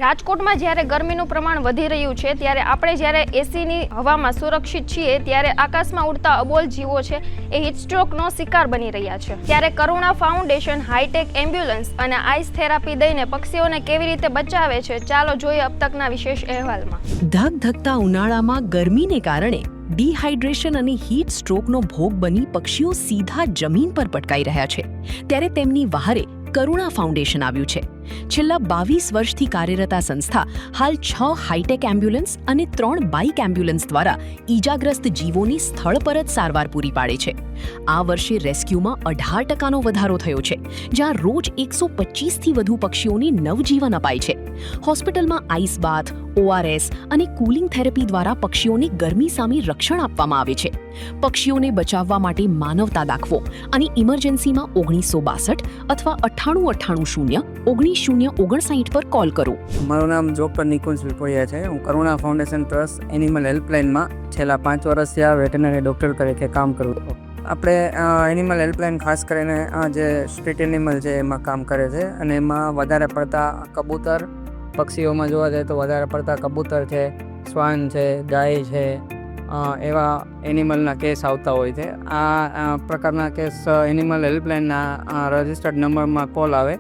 રાજકોટમાં જ્યારે ગરમીનું પ્રમાણ વધી રહ્યું છે ત્યારે આપણે જ્યારે એસીની હવામાં સુરક્ષિત છીએ ત્યારે આકાશમાં ઉડતા અબોલ જીવો છે એ હીટસ્ટ્રોકનો શિકાર બની રહ્યા છે। ત્યારે કરુણા ફાઉન્ડેશન હાઈટેક એમ્બ્યુલન્સ અને આઈસ થેરાપી દઈને પક્ષીઓને કેવી રીતે બચાવે છે, ચાલો જોઈએ અબ તકના વિશેષ અહેવાલમાં। ધગધગતા ઉનાળામાં ગરમીને કારણે ડિહાઇડ્રેશન અને હીટ સ્ટ્રોકનો ભોગ બની પક્ષીઓ સીધા જમીન પર પટકાઈ રહ્યા છે। ત્યારે તેમની વહારે કરુણા ફાઉન્ડેશન આવ્યું છે। છેલ્લા 22 વર્ષથી કાર્યરત આ સંસ્થા હાલ 6 હાઈટેક એમ્બ્યુલન્સ અને 3 બાઇક એમ્બ્યુલન્સ દ્વારા ઈજાગ્રસ્ત જીવોની સ્થળ પર જ સારવાર પૂરી પાડે છે। આ વર્ષે રેસ્ક્યુમાં 18% વધારો થયો છે, જ્યાં રોજ 125થી વધુ પક્ષીઓને નવજીવન અપાય છે। હોસ્પિટલમાં આઈસ બાથ, ORS અને કુલિંગ થેરેપી દ્વારા પક્ષીઓને ગરમી સામે રક્ષણ આપવામાં આવે છે। પક્ષીઓને બચાવવા માટે માનવતા દાખવો અને ઇમરજન્સીમાં 1962 અથવા 989809 પર કોલ કરો। મારું નામ ડૉક્ટર નિકુંજ વિપોરિયા છે। હું કરુણા ફાઉન્ડેશન ટ્રસ્ટ એનિમલ હેલ્પલાઇનમાં છેલ્લા 5 વર્ષથી આ વેટરનરી ડૉક્ટર તરીકે કામ કરું છું। આપણે એનિમલ હેલ્પલાઇન ખાસ કરીને જે સ્ટ્રીટ એનિમલ છે એમાં કામ કરે છે અને એમાં વધારે પડતા કબૂતર, પક્ષીઓમાં જોવા જાય તો વધારે પડતા કબૂતર છે, શ્વાન છે, ગાય છે, એવા એનિમલના કેસ આવતા હોય છે। આ પ્રકારના કેસ એનિમલ હેલ્પલાઇનના રજિસ્ટર્ડ નંબરમાં કોલ આવે,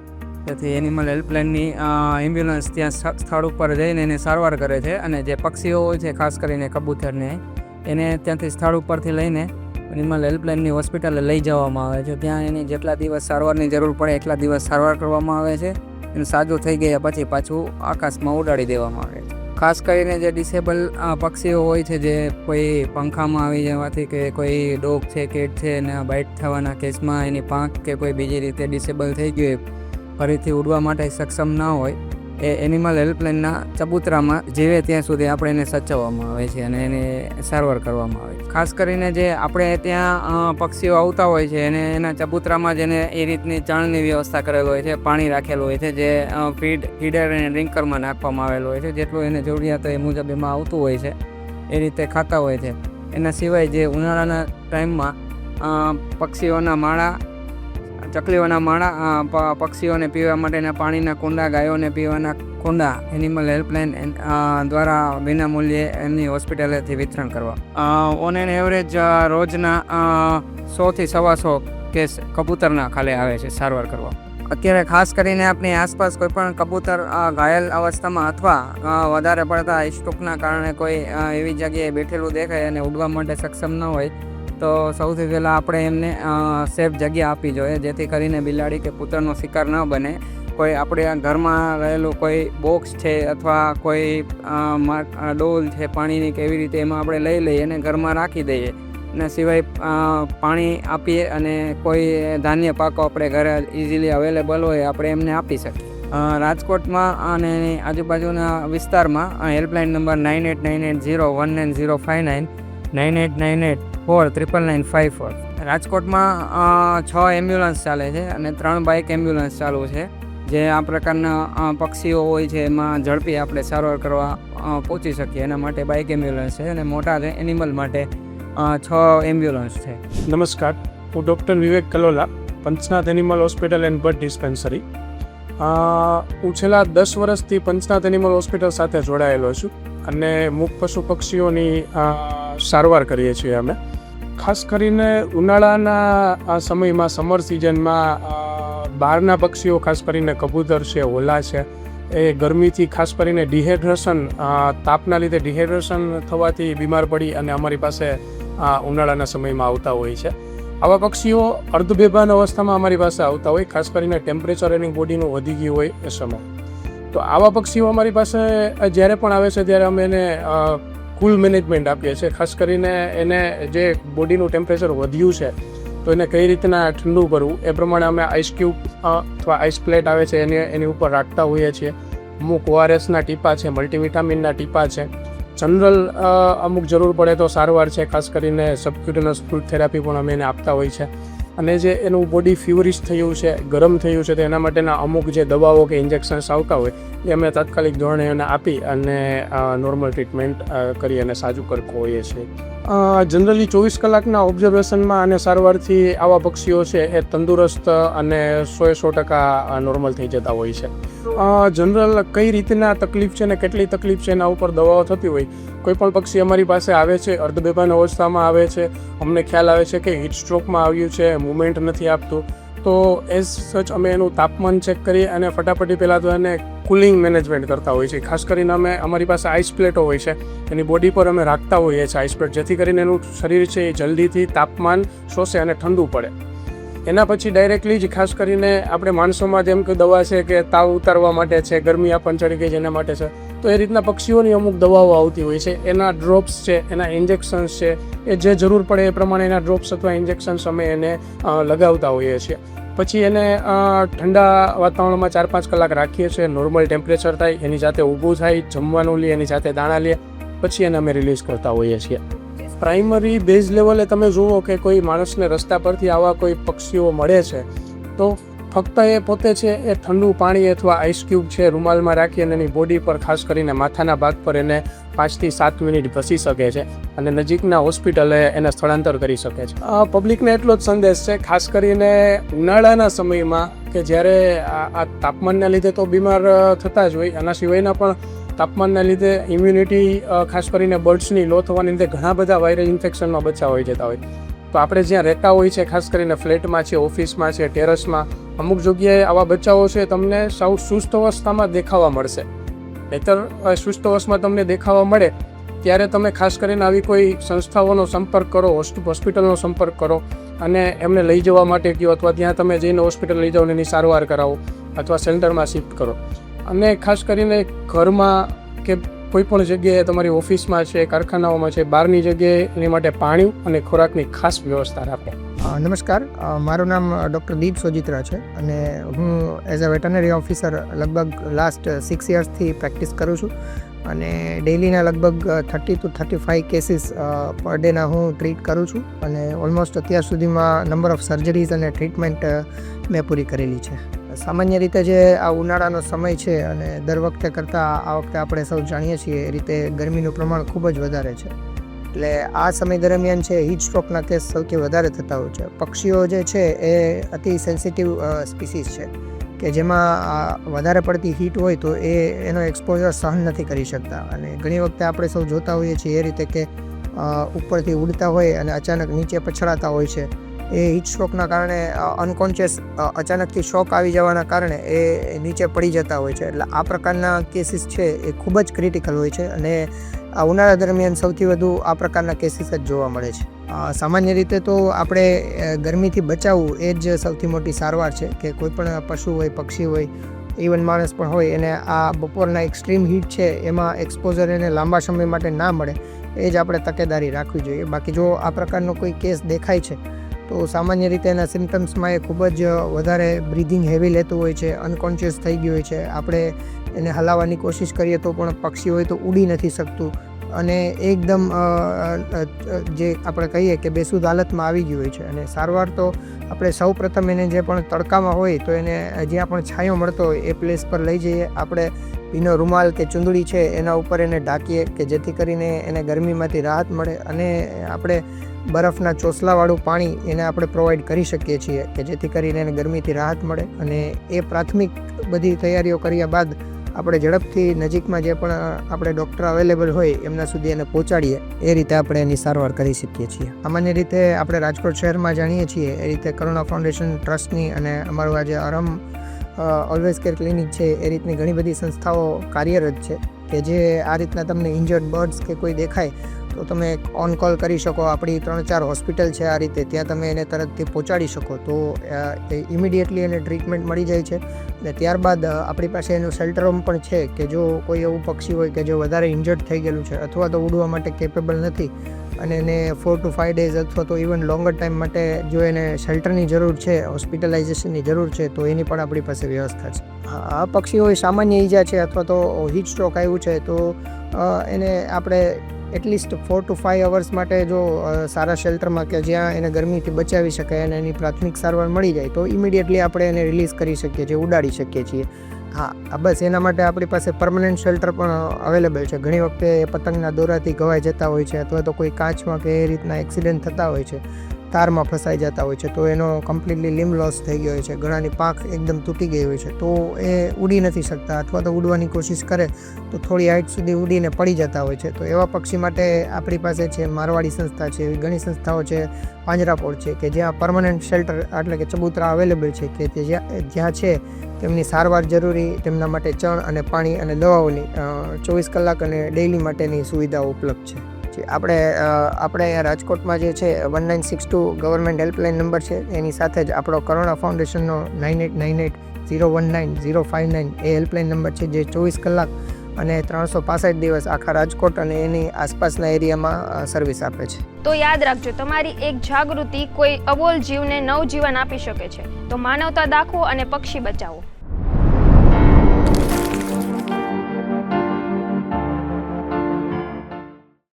તેથી એનિમલ હેલ્પલાઇનની એમ્બ્યુલન્સ ત્યાં સ્થળ ઉપર જઈને એને સારવાર કરે છે અને જે પક્ષીઓ હોય છે ખાસ કરીને કબૂતરને એને ત્યાંથી સ્થળ ઉપરથી લઈને એનિમલ હેલ્પલાઇનની હોસ્પિટલે લઈ જવામાં આવે છે। ત્યાં એની જેટલા દિવસ સારવારની જરૂર પડે એટલા દિવસ સારવાર કરવામાં આવે છે અને સાજું થઈ ગયા પછી પાછું આકાશમાં ઉડાડી દેવામાં આવે છે। ખાસ કરીને જે ડિસેબલ પક્ષીઓ હોય છે, જે કોઈ પંખામાં આવી જવાથી કે કોઈ ડોગ છે, કેટ છે અને બાઇટ થવાના કેસમાં એની પાંખ કે કોઈ બીજી રીતે ડિસેબલ થઈ ગયું હોય, ફરીથી ઉડવા માટે સક્ષમ ના હોય, એ એનિમલ હેલ્પલાઇનના ચબૂતરામાં જીવે ત્યાં સુધી આપણે એને સાચવવામાં આવે છે અને એને સારવાર કરવામાં આવે છે। ખાસ કરીને જે આપણે ત્યાં પક્ષીઓ આવતા હોય છે એને એના ચબૂતરામાં જ એને એ રીતની ચણની વ્યવસ્થા કરેલ હોય છે, પાણી રાખેલું હોય છે, જે ફીડર અને ડ્રિંકરમાં નાખવામાં આવેલું હોય છે। જેટલું એને જરૂરિયાત હોય એ મુજબ એમાં આવતું હોય છે, એ રીતે ખાતા હોય છે। એના સિવાય જે ઉનાળાના ટાઈમમાં પક્ષીઓના માળા, ચકલીઓના માળા, પક્ષીઓને પીવા માટેના પાણીના કુંડા, ગાયોને પીવાના કુંડા એનિમલ હેલ્પલાઇન દ્વારા વિના મૂલ્યે એમની હોસ્પિટલેથી વિતરણ કરવા। ઓન એન એવરેજ રોજના 100થી 125 કેસ કબૂતરના ખાલી આવે છે સારવાર કરવા। અત્યારે ખાસ કરીને આપણી આસપાસ કોઈ પણ કબૂતર ઘાયલ અવસ્થામાં અથવા વધારે પડતા સ્ટ્રોકના કારણે કોઈ એવી જગ્યાએ બેઠેલું દેખાય અને ઉડવા માટે સક્ષમ ન હોય તો સૌથી પહેલાં આપણે એમને સેફ જગ્યા આપવી જોઈએ, જેથી કરીને બિલાડી કે કૂતરનો શિકાર ન બને। કોઈ આપણે ઘરમાં રહેલું કોઈ બોક્સ છે અથવા કોઈ ડોલ છે પાણીની કે એવી રીતે એમાં આપણે લઈ લઈએ અને ઘરમાં રાખી દઈએ। એના સિવાય પાણી આપીએ અને કોઈ ધાન્ય પાકો આપણે ઘરે ઇઝીલી અવેલેબલ હોય આપણે એમને આપી શકીએ। રાજકોટમાં અને એની આજુબાજુના વિસ્તારમાં હેલ્પલાઇન નંબર 9898019059 9898499954। રાજકોટમાં 6 એમ્બ્યુલન્સ ચાલે છે અને 3 બાઇક એમ્બ્યુલન્સ ચાલુ છે, જે આ પ્રકારના પક્ષીઓ હોય છે એમાં ઝડપી આપણે સારવાર કરવા પહોંચી શકીએ એના માટે બાઇક એમ્બ્યુલન્સ છે અને મોટા એનિમલ માટે 6 એમ્બ્યુલન્સ છે। નમસ્કાર, હું doctor Vivek Kalola, Panchnath animal hospital and bird dispensary. હું છેલ્લા 10 વર્ષથી પંચનાથ એનિમલ હોસ્પિટલ સાથે જોડાયેલો છું અને મૂક પશુ પક્ષીઓની સારવાર કરીએ છીએ અમે। ખાસ કરીને ઉનાળાના સમયમાં, સમર સિઝનમાં બહારના પક્ષીઓ, ખાસ કરીને કબૂતર છે, હોલા છે, એ ગરમીથી ખાસ કરીને ડિહાઇડ્રેશન, તાપના લીધે ડિહાઇડ્રેશન થવાથી બીમાર પડી અને અમારી પાસે ઉનાળાના સમયમાં આવતા હોય છે। આવા પક્ષીઓ અર્ધબેભાન અવસ્થામાં અમારી પાસે આવતા હોય, ખાસ કરીને ટેમ્પરેચર એની બોડીનું વધી ગયું હોય એ સમય। તો આવા પક્ષીઓ અમારી પાસે જ્યારે પણ આવે છે ત્યારે અમે એને કુલ મેનેજમેન્ટ આપીએ છીએ। ખાસ કરીને એને જે બોડીનું ટેમ્પરેચર વધ્યું છે તો એને કઈ રીતના ઠંડુ કરવું એ પ્રમાણે અમે આઈસ ક્યુબ અથવા આઈસ પ્લેટ આવે છે એની ઉપર રાખતા હોઈએ છીએ। અમુક ORSના ટીપા છે, મલ્ટીવિટામિનના ટીપા છે, જનરલ અમુક જરૂર પડે તો સારવાર છે, ખાસ કરીને સબક્યુટેનસ ફૂડ થેરાપી પણ અમે એને આપતા હોય છે। અને જે એનું બોડી ફીવરિશ થયું છે, ગરમ થયું છે, તો એના માટેના અમુક જે દવાઓ કે ઇન્જેક્શન્સ આવતા હોય એ અમે તાત્કાલિક ધોરણે એને આપી અને નોર્મલ ટ્રીટમેન્ટ કરી અને સાજું કરતા હોઈએ છીએ। જનરલી 24 કલાકના ઓબ્ઝર્વેશનમાં અને સારવારથી આવા પક્ષીઓ છે એ તંદુરસ્ત અને 100% નોર્મલ થઈ જતા હોય છે. જનરલ કઈ રીતના તકલીફ છે ને કેટલી તકલીફ છે એના ઉપર દવાઓ થતી હોય. કોઈ પણ પક્ષી અમારી પાસે આવે છે, અર્ધબેભાન અવસ્થામાં આવે છે, અમને ખ્યાલ આવે છે કે હીટ સ્ટ્રોકમાં આવ્યું છે, મૂવમેન્ટ નથી આપતું, તો એઝ સચ અમે એનું તાપમાન ચેક કરીએ અને ફટાફટી પહેલાં તો એને કુલિંગ મેનેજમેન્ટ કરતા હોઈએ છીએ. ખાસ કરીને અમારી પાસે આઈસ પ્લેટો હોય છે, એની બોડી પર અમે રાખતા હોઈએ છીએ આઈસ પ્લેટ, જેથી કરીને એનું શરીર છે એ જલ્દીથી તાપમાન શોષે અને ઠંડુ પડે. એના પછી ડાયરેક્ટલી જ ખાસ કરીને આપણે માણસોમાં જેમ કે દવા છે કે તાવ ઉતારવા માટે છે, ગરમી આપણને ચડી ગઈ છે એના માટે છે, તો એ રીતના પક્ષીઓની અમુક દવાઓ આવતી હોય છે. એના ડ્રોપ્સ છે, એના ઇન્જેક્શન્સ છે, એ જે જરૂર પડે એ પ્રમાણે એના ડ્રોપ્સ અથવા ઇન્જેક્શન્સ અમે એને લગાવતા હોઈએ છીએ. પછી એને ઠંડા વાતાવરણમાં 4-5 કલાક રાખીએ છીએ, નોર્મલ ટેમ્પરેચર થાય, એની જાતે ઊભું થાય, જમવાનું લે, એની જાતે દાણા લે, પછી એને અમે રિલીઝ કરતા હોઈએ છીએ. પ્રાઇમરી બેઝ લેવલે તમે જુઓ કે કોઈ માણસને રસ્તા પરથી આવા કોઈ પક્ષીઓ મળે છે તો ફક્ત એ પોતે છે એ ઠંડુ પાણી અથવા આઈસ ક્યુબ છે રૂમાલમાં રાખી અને એની બોડી પર ખાસ કરીને માથાના ભાગ પર એને 5 થી 7 મિનિટ ઘસી શકે છે અને નજીકના હોસ્પિટલે એને સ્થળાંતર કરી શકે છે. પબ્લિકને એટલો જ સંદેશ છે, ખાસ કરીને ઉનાળાના સમયમાં કે જ્યારે આ તાપમાનના લીધે તો બીમાર થતા જ હોય, આના સિવાયના પણ તાપમાનના લીધે ઇમ્યુનિટી ખાસ કરીને બર્ડ્સની લો થવાને લીધે ઘણા બધા વાયરલ ઇન્ફેક્શનમાં બચાવ હોઈ જતા હોય. તો આપણે જ્યાં રહેતા હોય છે, ખાસ કરીને ફ્લેટમાં છે, ઓફિસમાં છે, ટેરેસમાં, અમુક જગ્યાએ આવા બચ્ચાઓ છે તમને સાવ સુસ્ત અવસ્થામાં દેખાવા મળશે. નહીંતર સુસ્ત અવસ્થામાં તમને દેખાવા મળે ત્યારે તમે ખાસ કરીને આવી કોઈ સંસ્થાઓનો સંપર્ક કરો, હોસ્પિટલનો સંપર્ક કરો અને એમને લઈ જવા માટે કહો, અથવા ત્યાં તમે જઈને હોસ્પિટલ લઈ જાઓ, એની સારવાર કરાવો અથવા સેન્ટરમાં શિફ્ટ કરો. અને ખાસ કરીને ઘરમાં કે કોઈ પણ જગ્યાએ તમારી ઓફિસમાં છે, કારખાનાઓમાં છે, બહારની જગ્યાએ એની માટે પાણી અને ખોરાકની ખાસ વ્યવસ્થા રાખો. નમસ્કાર, મારું નામ ડૉક્ટર દીપ સોજિત્રા છે અને હું એઝ અ વેટરનરી ઓફિસર લગભગ લાસ્ટ 6 યર્સથી પ્રેક્ટિસ કરું છું અને ડેઇલીના લગભગ 30 to 35 કેસીસ પર ડેના હું ટ્રીટ કરું છું અને ઓલમોસ્ટ અત્યાર સુધીમાં નંબર ઓફ સર્જરીઝ અને ટ્રીટમેન્ટ મેં પૂરી કરેલી છે. સામાન્ય રીતે જે આ ઉનાળાનો સમય છે અને દર વખતે કરતાં આ વખતે આપણે સૌ જાણીએ છીએ એ રીતે ગરમીનું પ્રમાણ ખૂબ જ વધારે છે. એટલે આ સમય દરમિયાન છે હીટ સ્ટ્રોકના કેસ સૌથી વધારે થતા હોય છે. પક્ષીઓ જે છે એ અતિ સેન્સિટિવ સ્પીસીસ છે કે જેમાં વધારે પડતી હીટ હોય તો એનો એક્સપોઝર સહન નથી કરી શકતા અને ઘણી વખતે આપણે સૌ જોતા હોઈએ છીએ એ રીતે કે ઉપરથી ઉડતા હોય અને અચાનક નીચે પછડાતા હોય છે. એ હીટ સ્ટ્રોકના કારણે અનકોન્શિયસ અચાનકથી શોક આવી જવાના કારણે એ નીચે પડી જતા હોય છે. એટલે આ પ્રકારના કેસીસ છે એ ખૂબ જ ક્રિટિકલ હોય છે અને આ ઉનાળા દરમિયાન સૌથી વધુ આ પ્રકારના કેસીસ જ જોવા મળે છે. સામાન્ય રીતે તો આપણે ગરમીથી બચાવવું એ જ સૌથી મોટી સારવાર છે કે કોઈ પણ પશુ હોય, પક્ષી હોય, ઇવન માણસ પણ હોય એને આ બપોરના એક્સ્ટ્રીમ હીટ છે એમાં એક્સપોઝર એને લાંબા સમય માટે ના મળે એ જ આપણે તકેદારી રાખવી જોઈએ. બાકી જો આ પ્રકારનો કોઈ કેસ દેખાય છે તો સામાન્ય રીતે એના સિમ્ટમ્સમાં એ ખૂબ જ વધારે બ્રીધિંગ હેવી લેતું હોય છે, અનકોન્શિયસ થઈ ગયું હોય છે. આપણે એને હલાવવાની કોશિશ કરીએ તો પણ પક્ષી હોય તો ઉડી નથી શકતું અને એકદમ જે આપણે કહીએ કે બેસુદ હાલતમાં આવી ગયું હોય છે. અને સારવાર તો આપણે સૌ પ્રથમ એને જે પણ તડકામાં હોય તો એને જ્યાં પણ છાંયો મળતો હોય એ પ્લેસ પર લઈ જઈએ. આપણે ભીનો રૂમાલ કે ચૂંદડી છે એના ઉપર એને ઢાંકીએ કે જેથી કરીને એને ગરમીમાંથી રાહત મળે અને આપણે બરફના ચોસલાવાળું પાણી એને આપણે પ્રોવાઈડ કરી શકીએ છીએ કે જેથી કરીને એને ગરમીથી રાહત મળે. અને એ પ્રાથમિક બધી તૈયારીઓ કર્યા બાદ આપણે ઝડપથી નજીકમાં જે પણ આપણે ડૉક્ટર અવેલેબલ હોય એમના સુધી એને પહોંચાડીએ એ રીતે આપણે એની સારવાર કરી શકીએ છીએ. સામાન્ય રીતે આપણે રાજકોટ શહેરમાં જાણીએ છીએ એ રીતે કરુણા ફાઉન્ડેશન ટ્રસ્ટની અને અમારું આજે અરમ ઓલવેઝ કેર ક્લિનિક છે એ રીતની ઘણી બધી સંસ્થાઓ કાર્યરત છે કે જે આ રીતના તમને ઇન્જર્ડ બર્ડ્સ કે કોઈ દેખાય તો તમે ઓન કોલ કરી શકો. આપણી 3-4 હોસ્પિટલ છે આ રીતે, ત્યાં તમે એને તરતથી પહોંચાડી શકો તો ઇમિડિયેટલી એને ટ્રીટમેન્ટ મળી જાય છે. અને ત્યારબાદ આપણી પાસે એનું શેલ્ટર હોમ પણ છે કે જો કોઈ એવું પક્ષી હોય કે જો વધારે ઇન્જર્ડ થઈ ગયેલું છે અથવા તો ઉડવા માટે કેપેબલ નથી અને એને 4 to 5 ડેઝ અથવા તો ઇવન લોંગર ટાઈમ માટે જો એને શેલ્ટરની જરૂર છે, હોસ્પિટલાઇઝેશનની જરૂર છે તો એની પણ આપણી પાસે વ્યવસ્થા છે. આ પક્ષીઓ સામાન્ય ઈજા છે અથવા તો હીટ સ્ટ્રોક આવ્યું છે તો એને આપણે એટલીસ્ટ 4 to 5 અવર્સ માટે જો સારા શેલ્ટરમાં કે જ્યાં એને ગરમીથી બચાવી શકાય અને એની પ્રાથમિક સારવાર મળી જાય તો ઇમિડિયેટલી આપણે એને રિલીઝ કરી શકીએ છીએ, ઉડાડી શકીએ છીએ. હા બસ એના માટે આપણી પાસે પરમનન્ટ શેલ્ટર પણ અવેલેબલ છે. ઘણી વખતે પતંગના દોરાથી ઘવાઈ જતા હોય છે અથવા તો કોઈ કાચમાં કે એ રીતના એક્સિડન્ટ થતા હોય છે, તારમાં ફસાઈ જતા હોય છે, તો એનો કમ્પ્લીટલી લિમ્બ લોસ થઈ ગયો હોય છે, ઘણાની પાંખ એકદમ તૂટી ગઈ હોય છે, તો એ ઉડી નથી શકતા અથવા તો ઉડવાની કોશિશ કરે તો થોડી હાઈટ સુધી ઉડીને પડી જતા હોય છે. તો એવા પક્ષી માટે આપણી પાસે છે મારવાડી સંસ્થા છે, એવી ઘણી સંસ્થાઓ છે, પાંજરાપોળ છે, કે જ્યાં પરમનન્ટ શેલ્ટર એટલે કે ચબૂતરા અવેલેબલ છે, કે તે જ્યાં છે તેમની સારવાર જરૂરી, તેમના માટે ચણ અને પાણી અને દવાઓની 24 કલાક અને ડેઇલી માટેની સુવિધાઓ ઉપલબ્ધ છે. આપણે અહીંયા રાજકોટમાં જે છે 1962 ગવર્મેન્ટ હેલ્પલાઇન નંબર છે, એની સાથે જ આપણો કરુણા ફાઉન્ડેશનનો 9898019059 એ હેલ્પલાઇન નંબર છે, જે 24 કલાક અને 365 દિવસ આખા રાજકોટ અને એની આસપાસના એરિયામાં સર્વિસ આપે છે. તો યાદ રાખજો, તમારી એક જાગૃતિ કોઈ અબોલ જીવને નવજીવન આપી શકે છે. તો માનવતા દાખવો અને પક્ષી બચાવો.